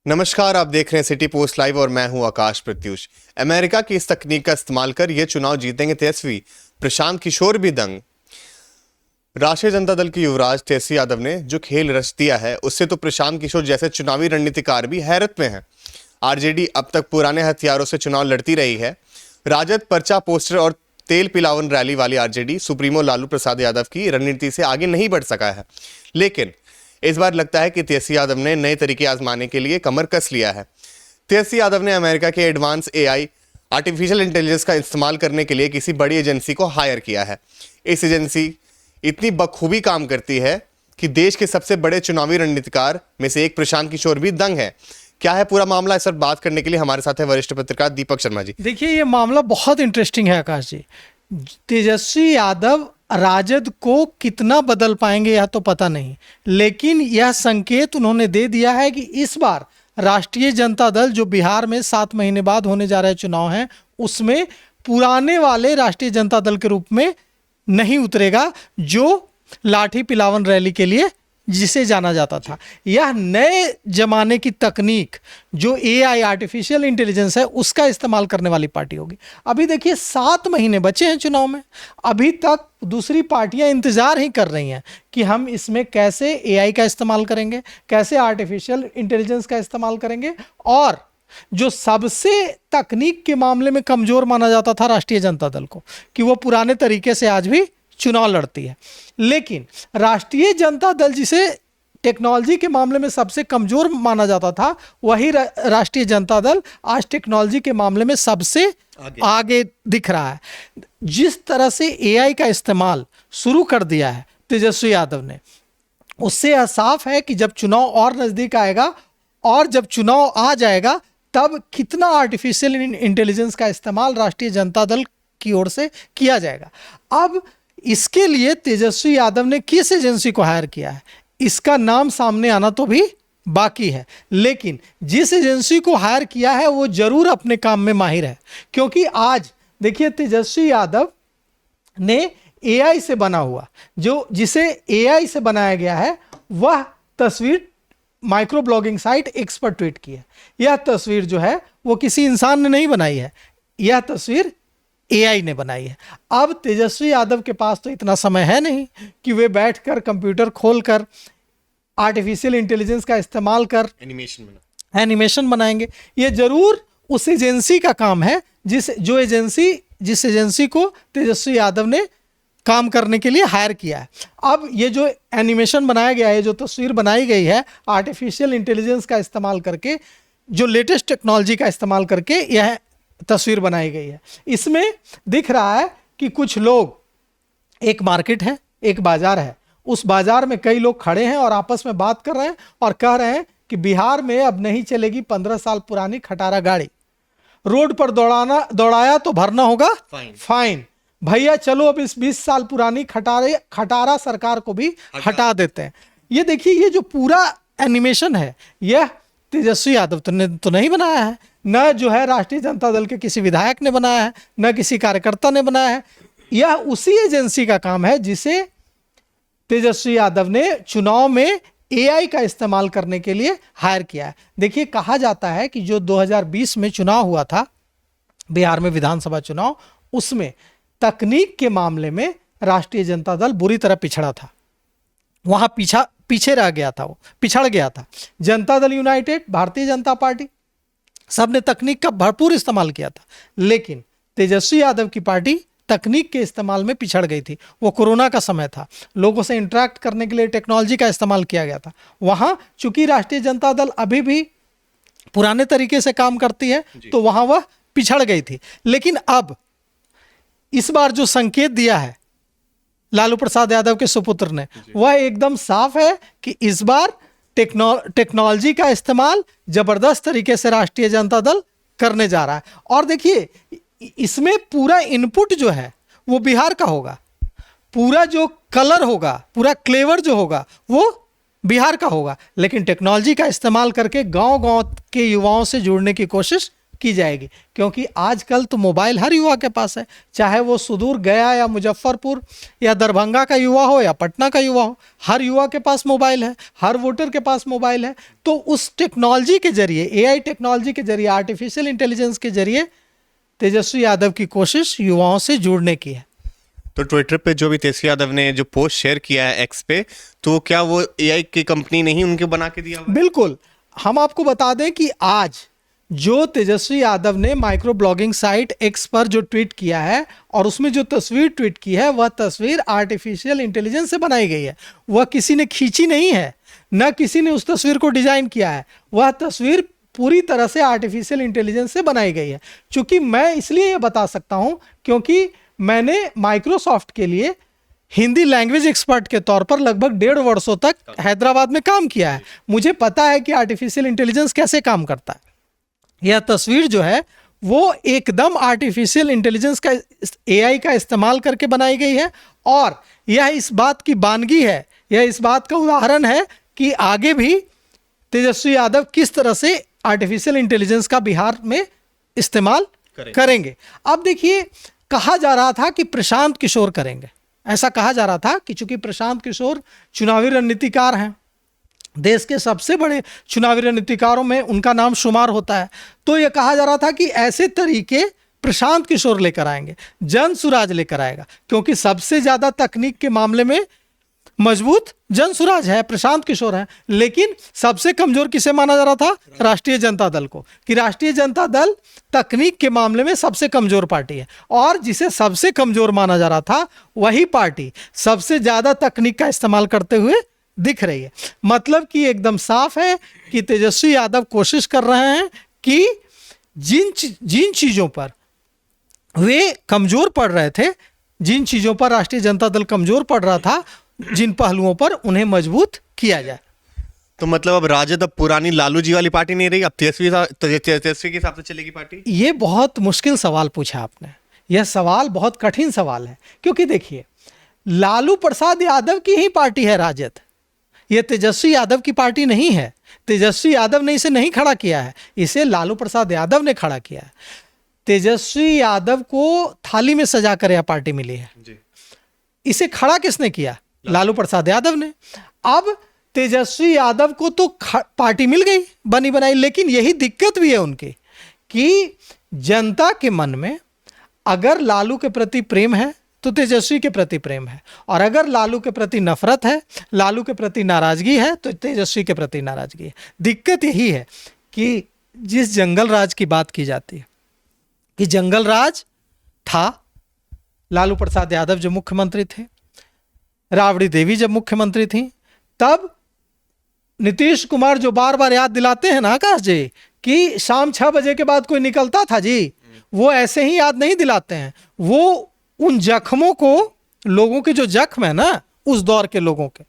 नमस्कार, आप देख रहे हैं सिटी पोस्ट लाइव और मैं हूं आकाश प्रत्युष। अमेरिका की इस तकनीक का इस्तेमाल कर ये चुनाव जीतेंगे तेजस्वी, प्रशांत किशोर भी दंग। राष्ट्रीय जनता दल के युवराज तेजस्वी यादव ने जो खेल रच दिया है उससे तो प्रशांत किशोर जैसे चुनावी रणनीतिकार भी हैरत में हैं। आरजेडी अब तक पुराने हथियारों से चुनाव लड़ती रही है। राजद, पर्चा, पोस्टर और तेल पिलावन रैली वाली आरजेडी सुप्रीमो लालू प्रसाद यादव की रणनीति से आगे नहीं बढ़ सका है, लेकिन इस बार लगता है कि तेजस्वी यादव ने नए तरीके आजमाने के लिए कमर कस लिया है। तेजस्वी यादव ने अमेरिका के एडवांस एआई आर्टिफिशियल इंटेलिजेंस का इस्तेमाल करने के लिए किसी बड़ी एजेंसी को हायर किया है। इस एजेंसी इतनी बखूबी काम करती है कि देश के सबसे बड़े चुनावी रणनीतिकार में से एक प्रशांत किशोर भी दंग है। क्या है पूरा मामला, इस पर बात करने के लिए हमारे साथ है वरिष्ठ पत्रकार दीपक शर्मा जी। देखिए, ये मामला बहुत इंटरेस्टिंग है आकाश जी। तेजस्वी यादव राजद को कितना बदल पाएंगे यह तो पता नहीं, लेकिन यह संकेत उन्होंने दे दिया है कि इस बार राष्ट्रीय जनता दल जो बिहार में 7 महीने बाद होने जा रहे चुनाव हैं उसमें पुराने वाले राष्ट्रीय जनता दल के रूप में नहीं उतरेगा, जो लाठी पिलावन रैली के लिए जिसे जाना जाता था। यह नए जमाने की तकनीक जो एआई आर्टिफिशियल इंटेलिजेंस है उसका इस्तेमाल करने वाली पार्टी होगी। अभी देखिए 7 महीने बचे हैं चुनाव में, अभी तक दूसरी पार्टियां इंतजार ही कर रही हैं कि हम इसमें कैसे एआई का इस्तेमाल करेंगे, कैसे आर्टिफिशियल इंटेलिजेंस का इस्तेमाल करेंगे। और जो सबसे तकनीक के मामले में कमजोर माना जाता था राष्ट्रीय जनता दल को कि वो पुराने तरीके से आज भी चुनाव लड़ती है, लेकिन राष्ट्रीय जनता दल जिसे टेक्नोलॉजी के मामले में सबसे कमजोर माना जाता था, वही राष्ट्रीय जनता दल आज टेक्नोलॉजी के मामले में सबसे आगे दिख रहा है। जिस तरह से एआई का इस्तेमाल शुरू कर दिया है तेजस्वी यादव ने, उससे यह साफ है कि जब चुनाव और नजदीक आएगा और जब चुनाव आ जाएगा तब कितना आर्टिफिशियल इंटेलिजेंस का इस्तेमाल राष्ट्रीय जनता दल की ओर से किया जाएगा। अब इसके लिए तेजस्वी यादव ने किस एजेंसी को हायर किया है इसका नाम सामने आना तो भी बाकी है, लेकिन जिस एजेंसी को हायर किया है वो जरूर अपने काम में माहिर है। क्योंकि आज देखिए तेजस्वी यादव ने एआई से बना हुआ जिसे एआई से बनाया गया है वह तस्वीर माइक्रो ब्लॉगिंग साइट एक्स पर ट्वीट की है। यह तस्वीर जो है वो किसी इंसान ने नहीं बनाई है, यह तस्वीर एआई ने बनाई है। अब तेजस्वी यादव के पास तो इतना समय है नहीं कि वे बैठकर कंप्यूटर खोलकर आर्टिफिशियल इंटेलिजेंस का इस्तेमाल कर एनिमेशन बनाएंगे। ये जरूर उस एजेंसी का काम है जिस एजेंसी को तेजस्वी यादव ने काम करने के लिए हायर किया है। अब ये जो एनिमेशन बनाया गया है, जो तस्वीर बनाई गई है आर्टिफिशियल इंटेलिजेंस का इस्तेमाल करके, जो लेटेस्ट टेक्नोलॉजी का इस्तेमाल करके यह तस्वीर बनाई गई है, इसमें दिख रहा है कि कुछ लोग, एक मार्केट है, एक बाजार है, उस बाजार में कई लोग खड़े हैं और आपस में बात कर रहे हैं और कह रहे हैं कि बिहार में अब नहीं चलेगी 15 साल पुरानी खटारा गाड़ी, रोड पर दौड़ाया तो भरना होगा फाइन। भैया चलो अब इस 20 साल पुरानी खटारा सरकार को भी हटा देते हैं। ये देखिए, ये जो पूरा एनिमेशन है यह तेजस्वी यादव ने तो नहीं बनाया है, न जो है राष्ट्रीय जनता दल के किसी विधायक ने बनाया है, न किसी कार्यकर्ता ने बनाया है। यह उसी एजेंसी का काम है जिसे तेजस्वी यादव ने चुनाव में एआई का इस्तेमाल करने के लिए हायर किया है। देखिए, कहा जाता है कि जो 2020 में चुनाव हुआ था बिहार में विधानसभा चुनाव, उसमें तकनीक के मामले में राष्ट्रीय जनता दल बुरी तरह पिछड़ा था, वहां पीछे रह गया था, वो पिछड़ गया था। जनता दल यूनाइटेड, भारतीय जनता पार्टी, सब ने तकनीक का भरपूर इस्तेमाल किया था, लेकिन तेजस्वी यादव की पार्टी तकनीक के इस्तेमाल में पिछड़ गई थी। वो कोरोना का समय था, लोगों से इंटरेक्ट करने के लिए टेक्नोलॉजी का इस्तेमाल किया गया था। वहां चूंकि राष्ट्रीय जनता दल अभी भी पुराने तरीके से काम करती है तो वहां वह पिछड़ गई थी। लेकिन अब इस बार जो संकेत दिया है लालू प्रसाद यादव के सुपुत्र ने, वह एकदम साफ है कि इस बार टेक्नोलॉजी का इस्तेमाल जबरदस्त तरीके से राष्ट्रीय जनता दल करने जा रहा है। और देखिए, इसमें पूरा इनपुट जो है वो बिहार का होगा, पूरा जो कलर होगा, पूरा क्लेवर जो होगा वो बिहार का होगा, लेकिन टेक्नोलॉजी का इस्तेमाल करके गांव-गांव के युवाओं से जुड़ने की कोशिश की जाएगी, क्योंकि आजकल तो मोबाइल हर युवा के पास है, चाहे वो सुदूर गया या मुजफ्फरपुर या दरभंगा का युवा हो या पटना का युवा हो, हर युवा के पास मोबाइल है, हर वोटर के पास मोबाइल है। तो उस टेक्नोलॉजी के जरिए, एआई टेक्नोलॉजी के जरिए, आर्टिफिशियल इंटेलिजेंस के जरिए तेजस्वी यादव की कोशिश युवाओं से जुड़ने की है। तो ट्विटर पे जो भी तेजस्वी यादव ने जो पोस्ट शेयर किया है एक्स पे, तो क्या वो एआई की कंपनी नहीं उनके बना के दिया हुआ है? बिल्कुल, हम आपको बता दें कि आज जो तेजस्वी यादव ने माइक्रो ब्लॉगिंग साइट एक्स पर जो ट्वीट किया है और उसमें जो तस्वीर ट्वीट की है, वह तस्वीर आर्टिफिशियल इंटेलिजेंस से बनाई गई है। वह किसी ने खींची नहीं है, न किसी ने उस तस्वीर को डिजाइन किया है। वह तस्वीर पूरी तरह से आर्टिफिशियल इंटेलिजेंस से बनाई गई है। चूंकि मैं इसलिए ये बता सकता हूं क्योंकि मैंने माइक्रोसॉफ्ट के लिए हिंदी लैंग्वेज एक्सपर्ट के तौर पर लगभग 1.5 वर्षों तक हैदराबाद में काम किया है। मुझे पता है कि आर्टिफिशियल इंटेलिजेंस कैसे काम करता है। यह तस्वीर जो है वो एकदम आर्टिफिशियल इंटेलिजेंस का, एआई का इस्तेमाल करके बनाई गई है, और यह इस बात की बानगी है, यह इस बात का उदाहरण है कि आगे भी तेजस्वी यादव किस तरह से आर्टिफिशियल इंटेलिजेंस का बिहार में इस्तेमाल करेंगे। अब देखिए, कहा जा रहा था कि प्रशांत किशोर करेंगे, ऐसा कहा जा रहा था कि चूंकि प्रशांत किशोर चुनावी रणनीतिकार हैं, देश के सबसे बड़े चुनावी रणनीतिकारों में उनका नाम शुमार होता है, तो यह कहा जा रहा था कि ऐसे तरीके प्रशांत किशोर लेकर आएंगे, जनसुराज लेकर आएगा, क्योंकि सबसे ज्यादा तकनीक के मामले में मजबूत जनसुराज है, प्रशांत किशोर है। लेकिन सबसे कमजोर किसे माना जा रहा था? राष्ट्रीय जनता दल को, कि राष्ट्रीय जनता दल तकनीक के मामले में सबसे कमजोर पार्टी है, और जिसे सबसे कमजोर माना जा रहा था वही पार्टी सबसे ज्यादा तकनीक का इस्तेमाल करते हुए दिख रही है। मतलब कि एकदम साफ है कि तेजस्वी यादव कोशिश कर रहे हैं कि जिन चीजों पर वे कमजोर पड़ रहे थे, जिन चीजों पर राष्ट्रीय जनता दल कमजोर पड़ रहा था, जिन पहलुओं पर उन्हें मजबूत किया जाए। तो मतलब अब राजद अब पुरानी लालू जी वाली पार्टी नहीं रही, अब तेजस्वी के हिसाब से चलेगी पार्टी? ये बहुत मुश्किल सवाल पूछा आपने। यह सवाल बहुत कठिन सवाल है, क्योंकि देखिए, लालू प्रसाद यादव की ही पार्टी है राजद, यह तेजस्वी यादव की पार्टी नहीं है। तेजस्वी यादव ने इसे नहीं खड़ा किया है, इसे लालू प्रसाद यादव ने खड़ा किया है। तेजस्वी यादव को थाली में सजा कर यह पार्टी मिली है जी। इसे खड़ा किसने किया? लालू प्रसाद यादव ने। अब तेजस्वी यादव को तो पार्टी मिल गई बनी बनाई, लेकिन यही दिक्कत भी है उनकी कि जनता के मन में अगर लालू के प्रति प्रेम है तो तेजस्वी के प्रति प्रेम है, और अगर लालू के प्रति नफरत है, लालू के प्रति नाराजगी है, तो तेजस्वी के प्रति नाराजगी है। दिक्कत यही है कि जिस जंगल राज की बात की जाती है, कि जंगल राज था, लालू प्रसाद यादव जब मुख्यमंत्री थे, राबड़ी देवी जब मुख्यमंत्री थी, तब नीतीश कुमार जो बार बार याद दिलाते हैं ना आकाश जी कि शाम 6 बजे के बाद कोई निकलता था जी, वो ऐसे ही याद नहीं दिलाते हैं। वो उन जख्मों को, लोगों के जो जख्म है ना उस दौर के लोगों के,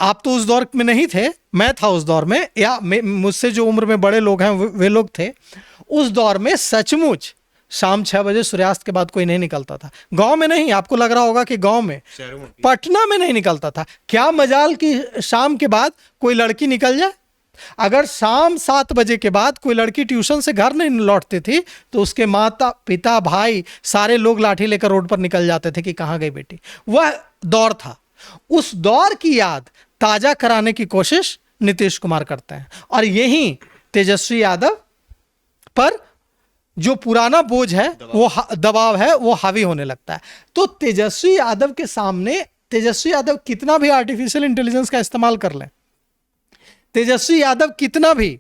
आप तो उस दौर में नहीं थे, मैं था उस दौर में, या मुझसे जो उम्र में बड़े लोग हैं वे लोग थे। उस दौर में सचमुच शाम 6 बजे सूर्यास्त के बाद कोई नहीं निकलता था। गांव में नहीं, आपको लग रहा होगा कि गांव में, पटना में नहीं निकलता था। क्या मजाल कि शाम के बाद कोई लड़की निकल जाए। अगर शाम 7 बजे के बाद कोई लड़की ट्यूशन से घर नहीं लौटती थी तो उसके माता पिता भाई सारे लोग लाठी लेकर रोड पर निकल जाते थे कि कहाँ गई बेटी। वह दौर था। उस दौर की याद ताजा कराने की कोशिश नीतीश कुमार करते हैं, और यही तेजस्वी यादव पर जो पुराना बोझ है, वो दबाव है, वो हावी होने लगता है। तो तेजस्वी यादव के सामने, तेजस्वी यादव कितना भी आर्टिफिशियल इंटेलिजेंस का इस्तेमाल कर लें, तेजस्वी यादव कितना भी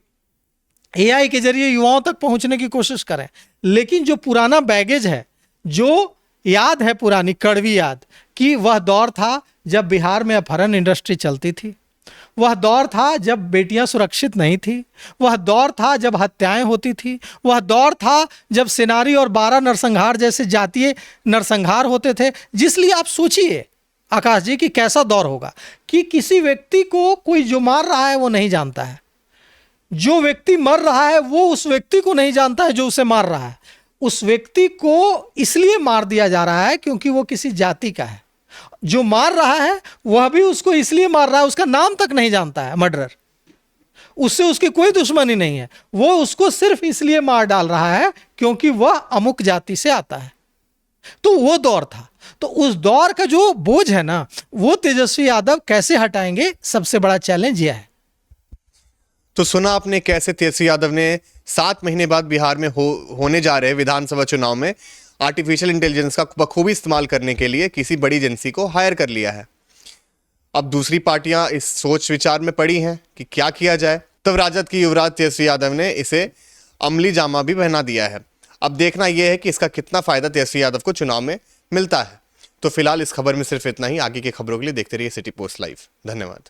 एआई के जरिए युवाओं तक पहुंचने की कोशिश करें, लेकिन जो पुराना बैगेज है, जो याद है, पुरानी कड़वी याद, कि वह दौर था जब बिहार में अपहरण इंडस्ट्री चलती थी, वह दौर था जब बेटियां सुरक्षित नहीं थी, वह दौर था जब हत्याएं होती थी, वह दौर था जब सेनारी और 12 नरसंहार जैसे जातीय नरसंहार होते थे। जिसलिए आप सोचिए आकाश जी कि कैसा दौर होगा कि किसी व्यक्ति को कोई जो मार रहा है वो नहीं जानता है, जो व्यक्ति मर रहा है वो उस व्यक्ति को नहीं जानता है जो उसे मार रहा है। उस व्यक्ति को इसलिए मार दिया जा रहा है क्योंकि वो किसी जाति का है, जो मार रहा है वह भी उसको इसलिए मार रहा है, उसका नाम तक नहीं जानता है, मर्डरर। उससे उसकी कोई दुश्मनी नहीं है, वो उसको सिर्फ इसलिए मार डाल रहा है क्योंकि वह अमुक जाति से आता है। तो वो दौर था। तो उस दौर का जो बोझ है ना, वो तेजस्वी यादव कैसे हटाएंगे, सबसे बड़ा चैलेंज यह है। तो सुना आपने कैसे तेजस्वी यादव ने 7 महीने बाद बिहार में होने जा रहे विधानसभा चुनाव में आर्टिफिशियल इंटेलिजेंस का बखूबी इस्तेमाल करने के लिए किसी बड़ी एजेंसी को हायर कर लिया है। अब दूसरी पार्टियां इस सोच विचार में पड़ी हैं कि क्या किया जाए। तब राजद की युवराज तेजस्वी यादव ने इसे अमली जामा भी पहना दिया है। अब देखना यह है कि इसका कितना फायदा तेजस्वी यादव को चुनाव में मिलता है। तो फिलहाल इस खबर में सिर्फ इतना ही। आगे की खबरों के लिए देखते रहिए सिटी पोस्ट लाइव। धन्यवाद।